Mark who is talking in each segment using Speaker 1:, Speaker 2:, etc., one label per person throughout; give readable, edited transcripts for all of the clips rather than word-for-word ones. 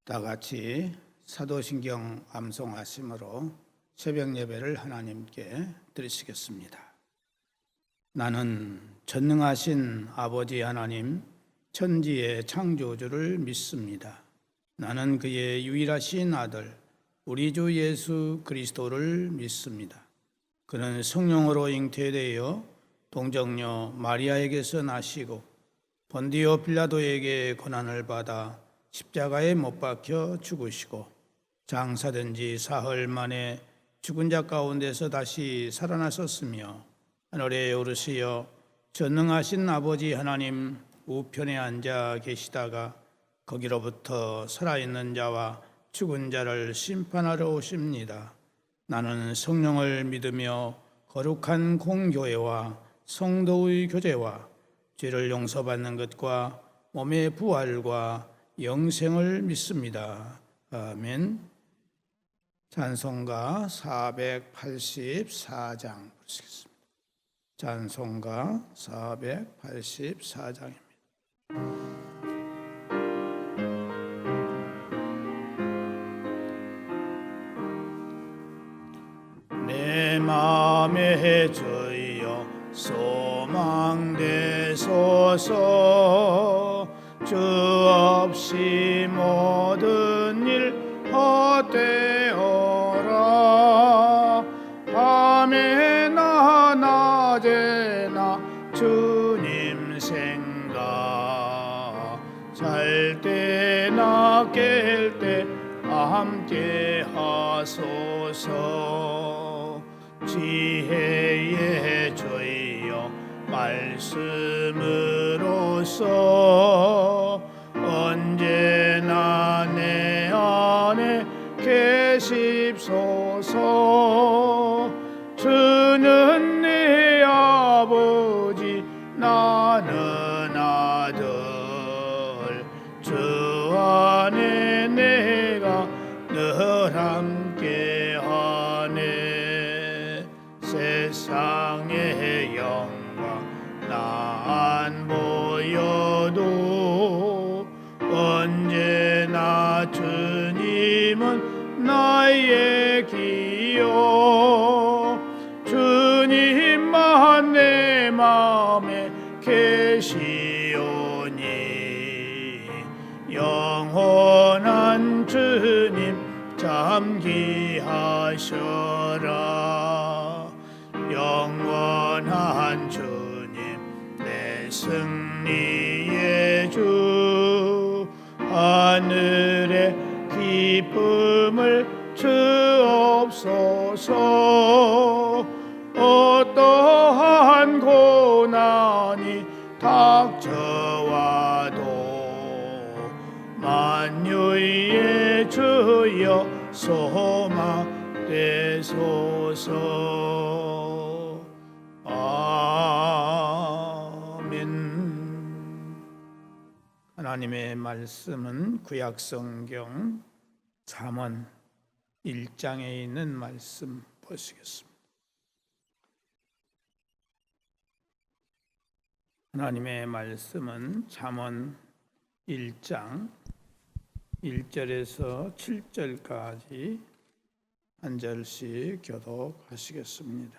Speaker 1: 다 같이 사도신경 암송하심으로 새벽 예배를 하나님께 드리시겠습니다. 나는 전능하신 아버지 하나님, 천지의 창조주를 믿습니다. 나는 그의 유일하신 아들, 우리 주 예수 그리스도를 믿습니다. 그는 성령으로 잉태되어 동정녀 마리아에게서 나시고 본디오 빌라도에게 고난을 받아 십자가에 못 박혀 죽으시고 장사된 지 사흘 만에 죽은 자 가운데서 다시 살아나셨으며 하늘에 오르시어 전능하신 아버지 하나님 우편에 앉아 계시다가 거기로부터 살아있는 자와 죽은 자를 심판하러 오십니다. 나는 성령을 믿으며 거룩한 공교회와 성도의 교제와 죄를 용서받는 것과 몸의 부활과 영생을 믿습니다. 아멘. 찬송가 484장 부르시겠습니다. 찬송가 484장입니다. 내 맘에 주여 소망되소서. 주 없이 모든 일 헛되어라. 밤에나 낮에나 주님 생각, 잘 때나 깰 때 함께 하소서. 지혜의 주여 말씀으로써 언제나 내 안에 계십소서. 주는 내 아버지 나는 아들, 주 안에 내가 늘 함께하네. 세상의 영광 나 안 보여도 언제나 주님은 나의 기요. 주님만 내 맘에 계시오니 영원한 주님 잠기하셔라. 영원한 주님 내 승리의 주, 하늘의 기쁨을 주옵소서. 어떠한 고난이 닥쳐와도 만유의 주여 소망되소서. 아멘. 하나님의 말씀은 구약성경 잠언 1장에 있는 말씀 보시겠습니다. 하나님의 말씀은 잠언 1장 1절에서 7절까지 한 절씩 교독하시겠습니다.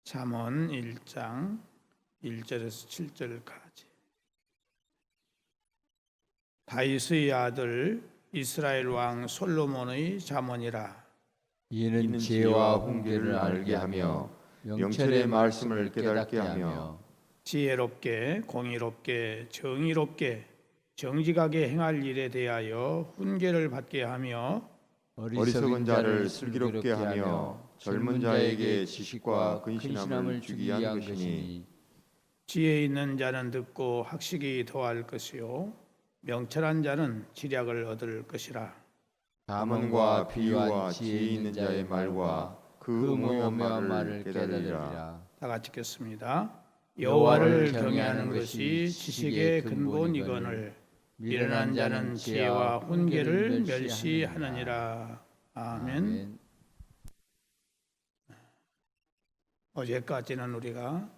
Speaker 1: 잠언 1장 1절에서 7절까지. 다윗의 아들 이스라엘 왕 솔로몬의 잠언이라.
Speaker 2: 이는 지혜와 훈계를 알게 하며 명철의 말씀을 깨닫게 하며
Speaker 1: 지혜롭게 공의롭게 정의롭게 정직하게 행할 일에 대하여 훈계를 받게 하며
Speaker 2: 어리석은 자를 슬기롭게 하며 젊은 자에게 지식과 근신함을 주기 위한 것이니.
Speaker 1: 지혜 있는 자는 듣고 학식이 더할 것이요 명철한 자는 지략을 얻을 것이라.
Speaker 2: 잠언과 비유와 지혜 있는 자의 말과 그 모묘한 말을 깨달으리라.
Speaker 1: 다 같이 읽겠습니다. 여호와를 경외하는 것이 지식의 근본이거늘 미련한 자는 지혜와 훈계를 멸시하느니라. 아멘. 어제까지는 우리가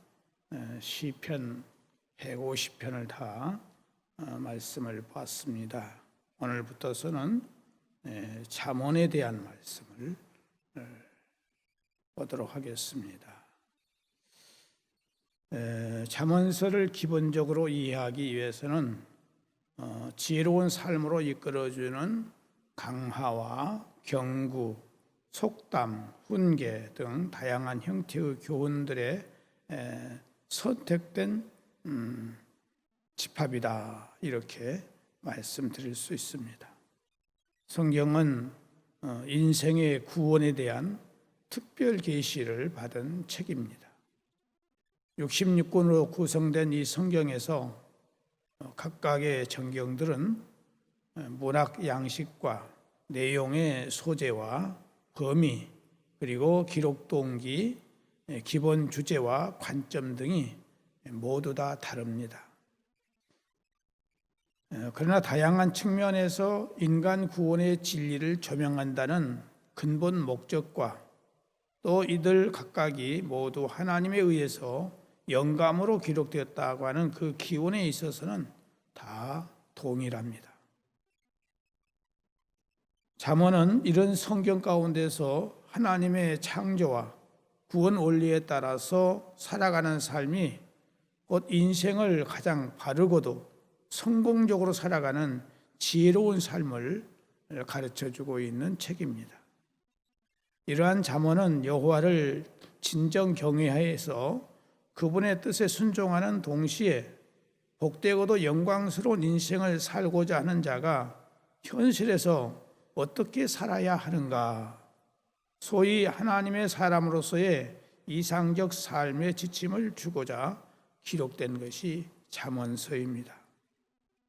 Speaker 1: 시편 150편을 다 말씀을 봤습니다. 오늘부터서는 잠언에 대한 말씀을 보도록 하겠습니다. 잠언서를 기본적으로 이해하기 위해서는 지혜로운 삶으로 이끌어주는 강화와 경구, 속담, 훈계 등 다양한 형태의 교훈들의 선택된 집합이다, 이렇게 말씀드릴 수 있습니다. 성경은 인생의 구원에 대한 특별 계시를 받은 책입니다. 66권으로 구성된 이 성경에서 각각의 전경들은 문학 양식과 내용의 소재와 범위, 그리고 기록 동기, 기본 주제와 관점 등이 모두 다 다릅니다. 그러나 다양한 측면에서 인간 구원의 진리를 조명한다는 근본 목적과 또 이들 각각이 모두 하나님에 의해서 영감으로 기록되었다고 하는 그 기원에 있어서는 다 동일합니다. 잠언은 이런 성경 가운데서 하나님의 창조와 구원 원리에 따라서 살아가는 삶이 곧 인생을 가장 바르고도 성공적으로 살아가는 지혜로운 삶을 가르쳐주고 있는 책입니다. 이러한 잠언은 여호와를 진정 경외하여서 그분의 뜻에 순종하는 동시에 복되고도 영광스러운 인생을 살고자 하는 자가 현실에서 어떻게 살아야 하는가, 소위 하나님의 사람으로서의 이상적 삶의 지침을 주고자 기록된 것이 잠언서입니다.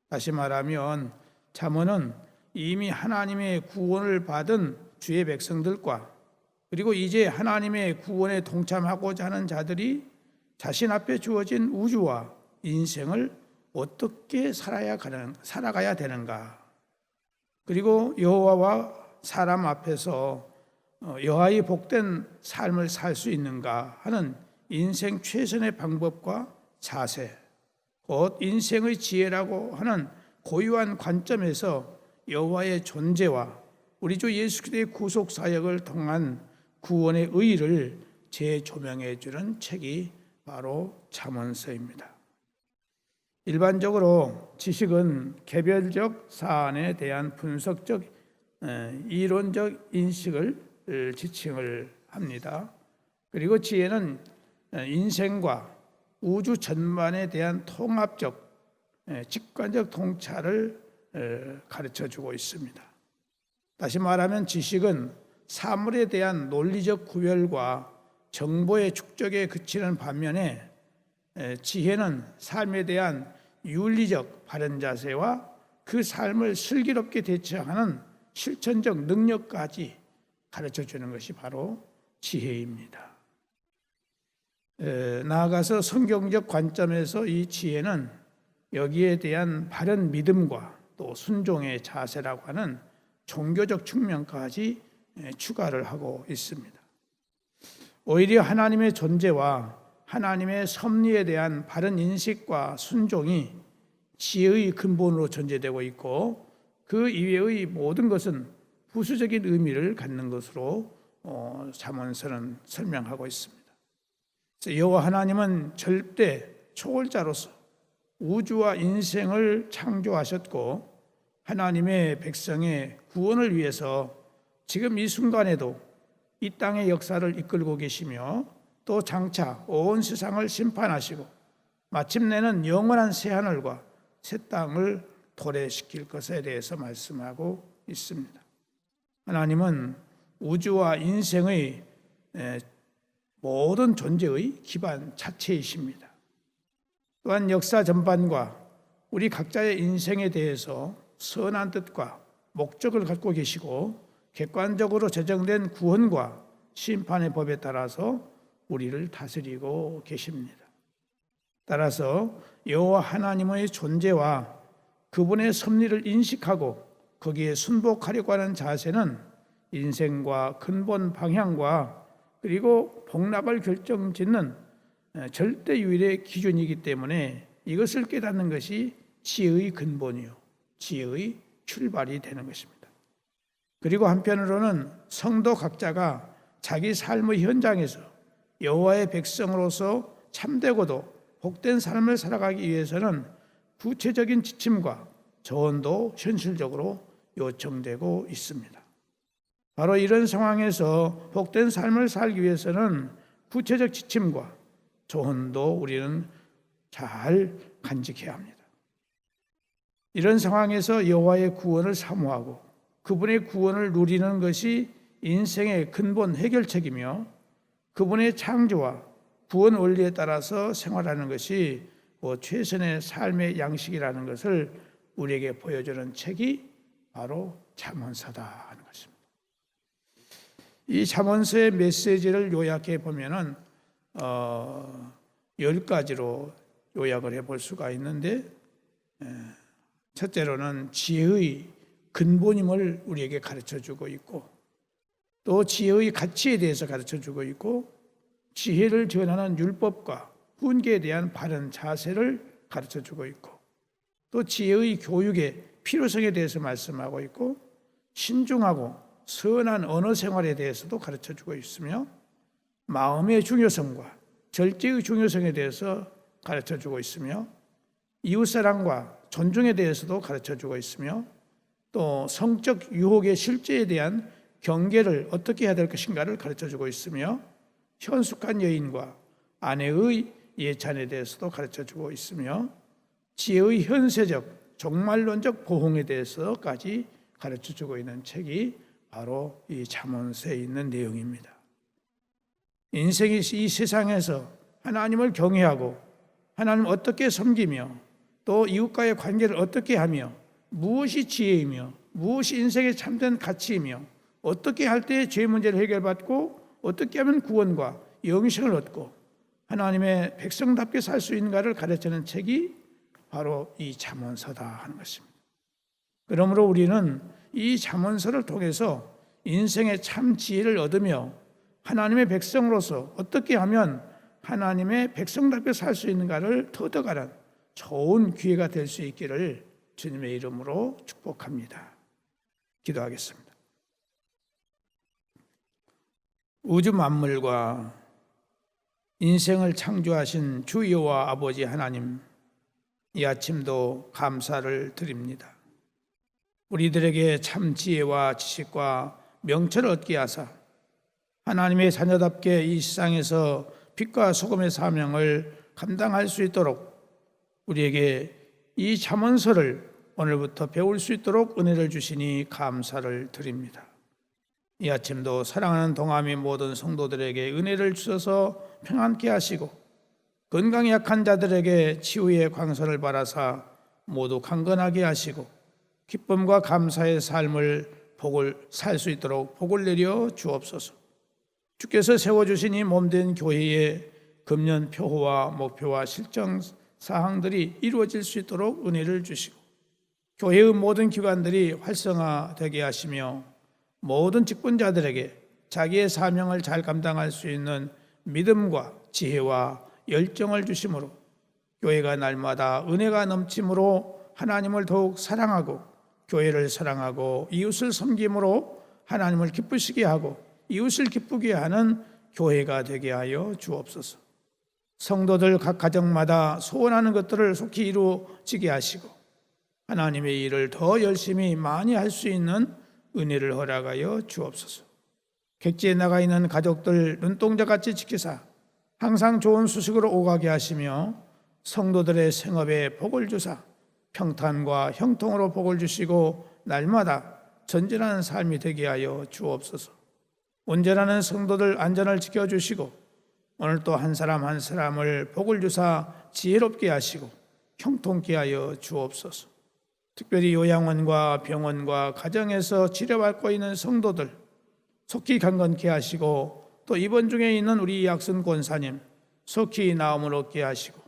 Speaker 1: 다시 말하면 잠언은 이미 하나님의 구원을 받은 주의 백성들과 그리고 이제 하나님의 구원에 동참하고자 하는 자들이 자신 앞에 주어진 우주와 인생을 어떻게 살아가야 되는가, 그리고 여호와와 사람 앞에서 여하의 복된 삶을 살 수 있는가 하는 인생 최선의 방법과 자세, 곧 인생의 지혜라고 하는 고유한 관점에서 여호와의 존재와 우리 주 예수 그리스도의 구속 사역을 통한 구원의 의의를 재조명해 주는 책이 바로 잠언서입니다. 일반적으로 지식은 개별적 사안에 대한 분석적 이론적 인식을 지칭을 합니다. 그리고 지혜는 인생과 우주 전반에 대한 통합적 직관적 통찰을 가르쳐주고 있습니다. 다시 말하면 지식은 사물에 대한 논리적 구별과 정보의 축적에 그치는 반면에 지혜는 삶에 대한 윤리적 바른 자세와 그 삶을 슬기롭게 대처하는 실천적 능력까지 가르쳐주는 것이 바로 지혜입니다. 나아가서 성경적 관점에서 이 지혜는 여기에 대한 바른 믿음과 또 순종의 자세라고 하는 종교적 측면까지 추가를 하고 있습니다. 오히려 하나님의 존재와 하나님의 섭리에 대한 바른 인식과 순종이 지혜의 근본으로 전제되고 있고, 그 이외의 모든 것은 부수적인 의미를 갖는 것으로 잠언서는 설명하고 있습니다. 여호와 하나님은 절대 초월자로서 우주와 인생을 창조하셨고, 하나님의 백성의 구원을 위해서 지금 이 순간에도 이 땅의 역사를 이끌고 계시며, 또 장차 온 세상을 심판하시고 마침내는 영원한 새하늘과 새 땅을 도래시킬 것에 대해서 말씀하고 있습니다. 하나님은 우주와 인생의 모든 존재의 기반 자체이십니다. 또한 역사 전반과 우리 각자의 인생에 대해서 선한 뜻과 목적을 갖고 계시고, 객관적으로 제정된 구원과 심판의 법에 따라서 우리를 다스리고 계십니다. 따라서 여호와 하나님의 존재와 그분의 섭리를 인식하고 거기에 순복하려고 하는 자세는 인생과 근본 방향과 그리고 복락을 결정짓는 절대 유일의 기준이기 때문에 이것을 깨닫는 것이 지혜의 근본이요, 지혜의 출발이 되는 것입니다. 그리고 한편으로는 성도 각자가 자기 삶의 현장에서 여호와의 백성으로서 참되고도 복된 삶을 살아가기 위해서는 구체적인 지침과 조언도 현실적으로 요청되고 있습니다. 바로 이런 상황에서 복된 삶을 살기 위해서는 구체적 지침과 조언도 우리는 잘 간직해야 합니다. 이런 상황에서 여호와의 구원을 사모하고 그분의 구원을 누리는 것이 인생의 근본 해결책이며 그분의 창조와 구원 원리에 따라서 생활하는 것이 최선의 삶의 양식이라는 것을 우리에게 보여주는 책이 바로 잠언서다 하는 것입니다. 이 잠언서의 메시지를 요약해 보면은 10가지로 요약을 해볼 수가 있는데, 첫째로는 지혜의 근본임을 우리에게 가르쳐주고 있고, 또 지혜의 가치에 대해서 가르쳐주고 있고, 지혜를 전하는 율법과 훈계에 대한 바른 자세를 가르쳐주고 있고, 또 지혜의 교육의 필요성에 대해서 말씀하고 있고, 신중하고 선한 언어 생활에 대해서도 가르쳐주고 있으며, 마음의 중요성과 절제의 중요성에 대해서 가르쳐주고 있으며, 이웃사랑과 존중에 대해서도 가르쳐주고 있으며, 또 성적 유혹의 실제에 대한 경계를 어떻게 해야 될 것인가를 가르쳐주고 있으며, 현숙한 여인과 아내의 예찬에 대해서도 가르쳐주고 있으며, 지혜의 현세적 종말론적 보응에 대해서까지 가르쳐주고 있는 책이 바로 이 잠언서에 있는 내용입니다. 인생이 이 세상에서 하나님을 경외하고 하나님을 어떻게 섬기며 또 이웃과의 관계를 어떻게 하며 무엇이 지혜이며 무엇이 인생의 참된 가치이며 어떻게 할 때 죄 문제를 해결받고 어떻게 하면 구원과 영생을 얻고 하나님의 백성답게 살 수 있는가를 가르치는 책이 바로 이 잠언서다 하는 것입니다. 그러므로 우리는 이 잠언서를 통해서 인생의 참 지혜를 얻으며 하나님의 백성으로서 어떻게 하면 하나님의 백성답게 살 수 있는가를 터득하는 좋은 기회가 될 수 있기를 주님의 이름으로 축복합니다. 기도하겠습니다. 우주 만물과 인생을 창조하신 주 여호와 아버지 하나님, 이 아침도 감사를 드립니다. 우리들에게 참 지혜와 지식과 명철을 얻게 하사 하나님의 자녀답게 이 세상에서 빛과 소금의 사명을 감당할 수 있도록 우리에게 이 잠언서를 오늘부터 배울 수 있도록 은혜를 주시니 감사를 드립니다. 이 아침도 사랑하는 동아미 모든 성도들에게 은혜를 주셔서 평안케 하시고 건강이 약한 자들에게 치유의 광선을 바라사 모두 강건하게 하시고 기쁨과 감사의 삶을 복을 살 수 있도록 복을 내려 주옵소서. 주께서 세워주신 이 몸된 교회의 금년 표호와 목표와 실정 사항들이 이루어질 수 있도록 은혜를 주시고 교회의 모든 기관들이 활성화되게 하시며 모든 직분자들에게 자기의 사명을 잘 감당할 수 있는 믿음과 지혜와 열정을 주심으로 교회가 날마다 은혜가 넘침으로 하나님을 더욱 사랑하고 교회를 사랑하고 이웃을 섬김으로 하나님을 기쁘시게 하고 이웃을 기쁘게 하는 교회가 되게 하여 주옵소서. 성도들 각 가정마다 소원하는 것들을 속히 이루어지게 하시고 하나님의 일을 더 열심히 많이 할 수 있는 은혜를 허락하여 주옵소서. 객지에 나가 있는 가족들 눈동자같이 지키사 항상 좋은 수식으로 오가게 하시며 성도들의 생업에 복을 주사 평탄과 형통으로 복을 주시고 날마다 전진하는 삶이 되게 하여 주옵소서. 운전하는 성도들 안전을 지켜주시고 오늘 또 한 사람 한 사람을 복을 주사 지혜롭게 하시고 형통케 하여 주옵소서. 특별히 요양원과 병원과 가정에서 치료받고 있는 성도들 속히 강건케 하시고 또 입원 중에 있는 우리 약순 권사님 속히 나음을 얻게 하시고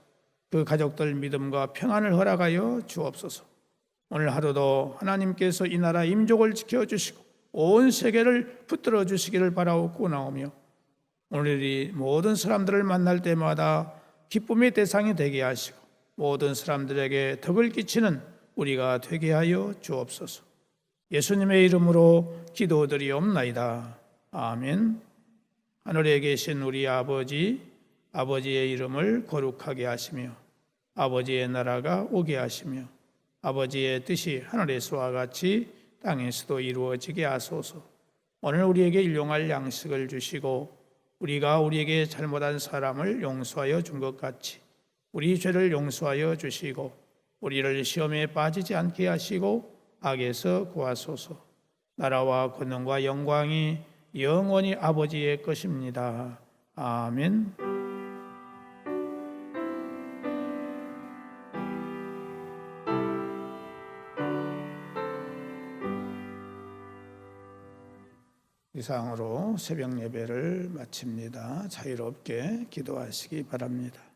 Speaker 1: 그 가족들 믿음과 평안을 허락하여 주옵소서. 오늘 하루도 하나님께서 이 나라 임족을 지켜주시고 온 세계를 붙들어 주시기를 바라옵고 나오며 오늘이 모든 사람들을 만날 때마다 기쁨의 대상이 되게 하시고 모든 사람들에게 덕을 끼치는 우리가 되게 하여 주옵소서. 예수님의 이름으로 기도드리옵나이다. 아멘. 하늘에 계신 우리 아버지, 아버지의 이름을 거룩하게 하시며 아버지의 나라가 오게 하시며 아버지의 뜻이 하늘에서와 같이 땅에서도 이루어지게 하소서. 오늘 우리에게 일용할 양식을 주시고 우리가 우리에게 잘못한 사람을 용서하여 준 것 같이 우리 죄를 용서하여 주시고 우리를 시험에 빠지지 않게 하시고 악에서 구하소서. 나라와 권능과 영광이 영원히 아버지의 것입니다. 아멘. 이상으로 새벽 예배를 마칩니다. 자유롭게 기도하시기 바랍니다.